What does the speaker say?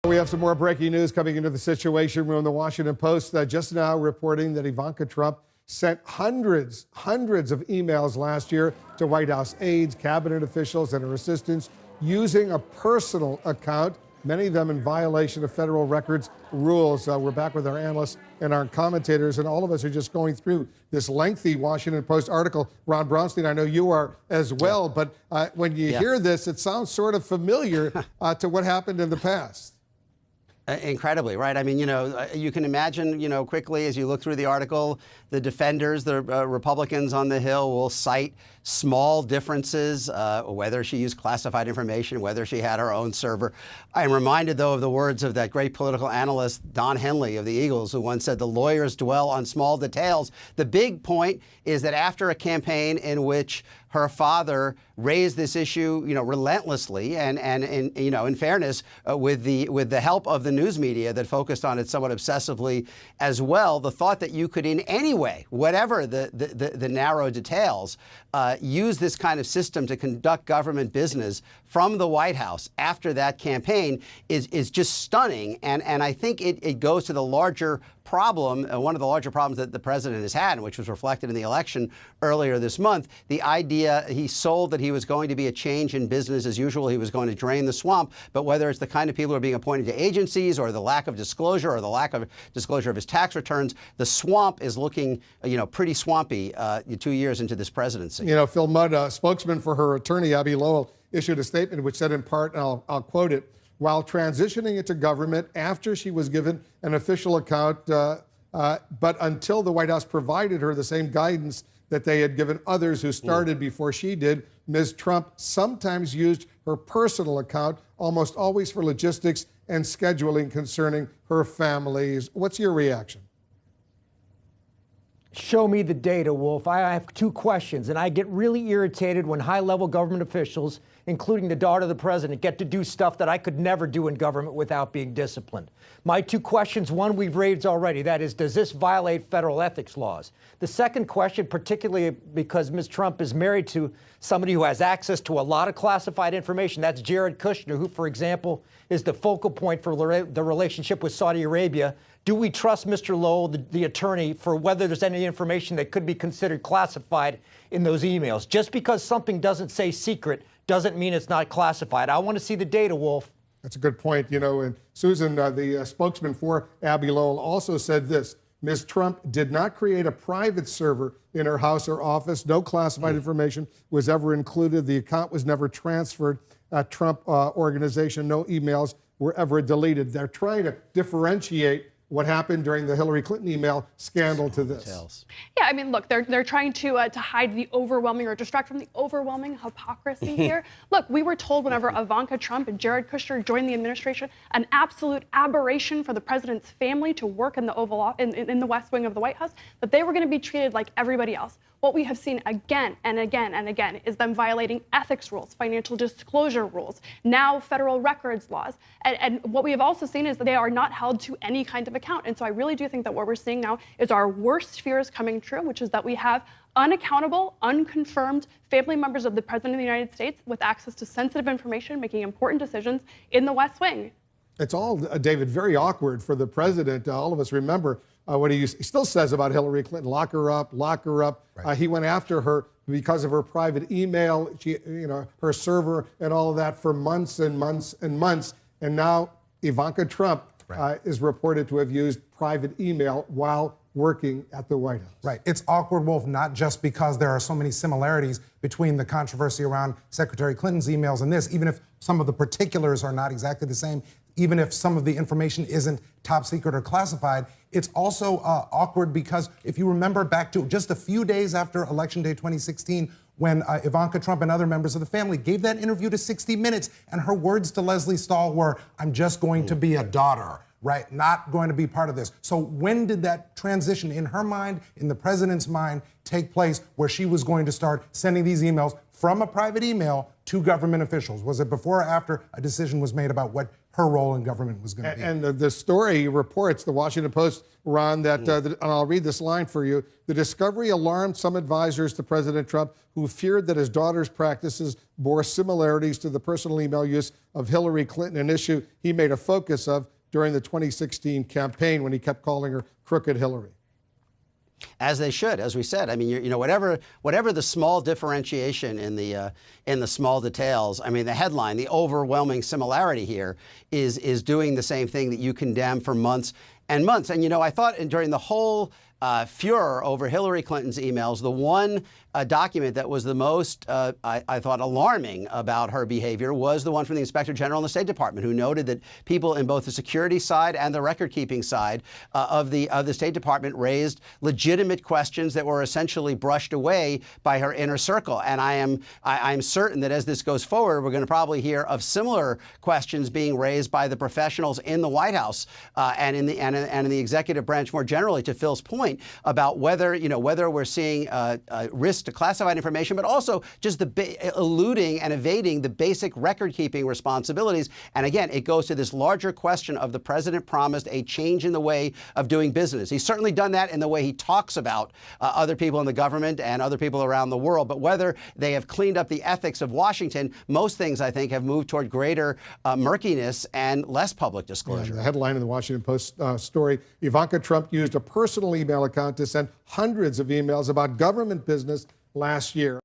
We have some more breaking news coming into the Situation Room. The Washington Post just now reporting that Ivanka Trump sent hundreds of emails last year to White House aides, cabinet officials, and her assistants using a personal account, many of them in violation of federal records rules. We're back with our analysts and our commentators, and all of us are just going through this lengthy Washington Post article. Ron Brownstein, I know you are as well, but when you hear this, it sounds sort of familiar to what happened in the past. Incredibly, right? I mean, you can imagine, quickly as you look through the article, the defenders, the Republicans on the Hill will cite small differences, whether she used classified information, whether she had her own server. I'm reminded, though, of the words of that great political analyst, Don Henley of the Eagles, who once said the lawyers dwell on small details. The big point is that after a campaign in which her father raised this issue, relentlessly, and in fairness, with the help of the news media that focused on it somewhat obsessively as well, the thought that you could in any way, whatever the narrow details, use this kind of system to conduct government business from the White House after that campaign is just stunning. And I think it goes to the larger problem, one of the larger problems that the president has had, which was reflected in the election earlier this month. The idea he sold that he was going to be a change in business as usual, he was going to drain the swamp, but whether it's the kind of people who are being appointed to agencies or the lack of disclosure or the lack of disclosure of his tax returns, the swamp is looking, pretty swampy 2 years into this presidency. Phil Mudd, a spokesman for her attorney, Abby Lowell, issued a statement which said in part, and I'll quote it, while transitioning into government after she was given an official account, but until the White House provided her the same guidance that they had given others who started before she did, Ms. Trump sometimes used her personal account, almost always for logistics and scheduling concerning her families. What's your reaction? Show me the data, Wolf. I have two questions, and I get really irritated when high-level government officials, including the daughter of the president, get to do stuff that I could never do in government without being disciplined. My two questions, one we've raised already, that is, does this violate federal ethics laws? The second question, particularly because Ms. Trump is married to somebody who has access to a lot of classified information, that's Jared Kushner, who, for example, is the focal point for the relationship with Saudi Arabia. Do we trust Mr. Lowell, the attorney, for whether there's any information that could be considered classified in those emails? Just because something doesn't say secret doesn't mean it's not classified. I want to see the data, Wolf. That's a good point. And Susan, the spokesman for Abby Lowell, also said this. Ms. Trump did not create a private server in her house or office. No classified information was ever included. The account was never transferred. Trump organization, no emails were ever deleted. They're trying to differentiate what happened during the Hillary Clinton email scandal to this. Yeah, I mean, look, they're trying to hide the overwhelming or distract from the overwhelming hypocrisy here. Look, we were told whenever Ivanka Trump and Jared Kushner joined the administration, an absolute aberration for the president's family to work in the Oval in the West Wing of the White House, that they were going to be treated like everybody else. What we have seen again and again and again is them violating ethics rules, financial disclosure rules, now federal records laws. And what we have also seen is that they are not held to any kind of account. And so I really do think that what we're seeing now is our worst fears coming true, which is that we have unaccountable, unconfirmed family members of the President of the United States with access to sensitive information, making important decisions in the West Wing. It's all, David, very awkward for the president. All of us remember what he still says about Hillary Clinton, lock her up, lock her up. Right. He went after her because of her private email, her server and all of that for months and months and months. And now Ivanka Trump is reported to have used private email while working at the White House. Right. It's awkward, Wolf, not just because there are so many similarities between the controversy around Secretary Clinton's emails and this, even if some of the particulars are not exactly the same, even if some of the information isn't top secret or classified. It's also awkward because if you remember back to just a few days after Election Day 2016, when Ivanka Trump and other members of the family gave that interview to 60 Minutes, and her words to Leslie Stahl were, "I'm just going to be a daughter," right? Not going to be part of this. So when did that transition in her mind, in the president's mind, take place where she was going to start sending these emails from a private email to government officials? Was it before or after a decision was made about what her role in government was going to be. And the story reports, the Washington Post, Ron, that, and I'll read this line for you, the discovery alarmed some advisors to President Trump who feared that his daughter's practices bore similarities to the personal email use of Hillary Clinton, an issue he made a focus of during the 2016 campaign when he kept calling her Crooked Hillary. As they should, as we said. I mean, you know, whatever the small differentiation in the small details. I mean, the headline, the overwhelming similarity here is doing the same thing that you condemn for months and months. And you know, I thought during the whole furor over Hillary Clinton's emails, the one document that was the most, I thought, alarming about her behavior was the one from the Inspector General in the State Department, who noted that people in both the security side and the record-keeping side of the State Department raised legitimate questions that were essentially brushed away by her inner circle. And I'm certain that as this goes forward, we're going to probably hear of similar questions being raised by the professionals in the White House and in the executive branch more generally, to Phil's point about whether we're seeing risk to classified information, but also just eluding and evading the basic record-keeping responsibilities. And again, it goes to this larger question of the president promised a change in the way of doing business. He's certainly done that in the way he talks about other people in the government and other people around the world. But whether they have cleaned up the ethics of Washington, most things, I think, have moved toward greater murkiness and less public disclosure. Yeah, the headline in the Washington Post story, Ivanka Trump used a personal email account to send hundreds of emails about government business last year.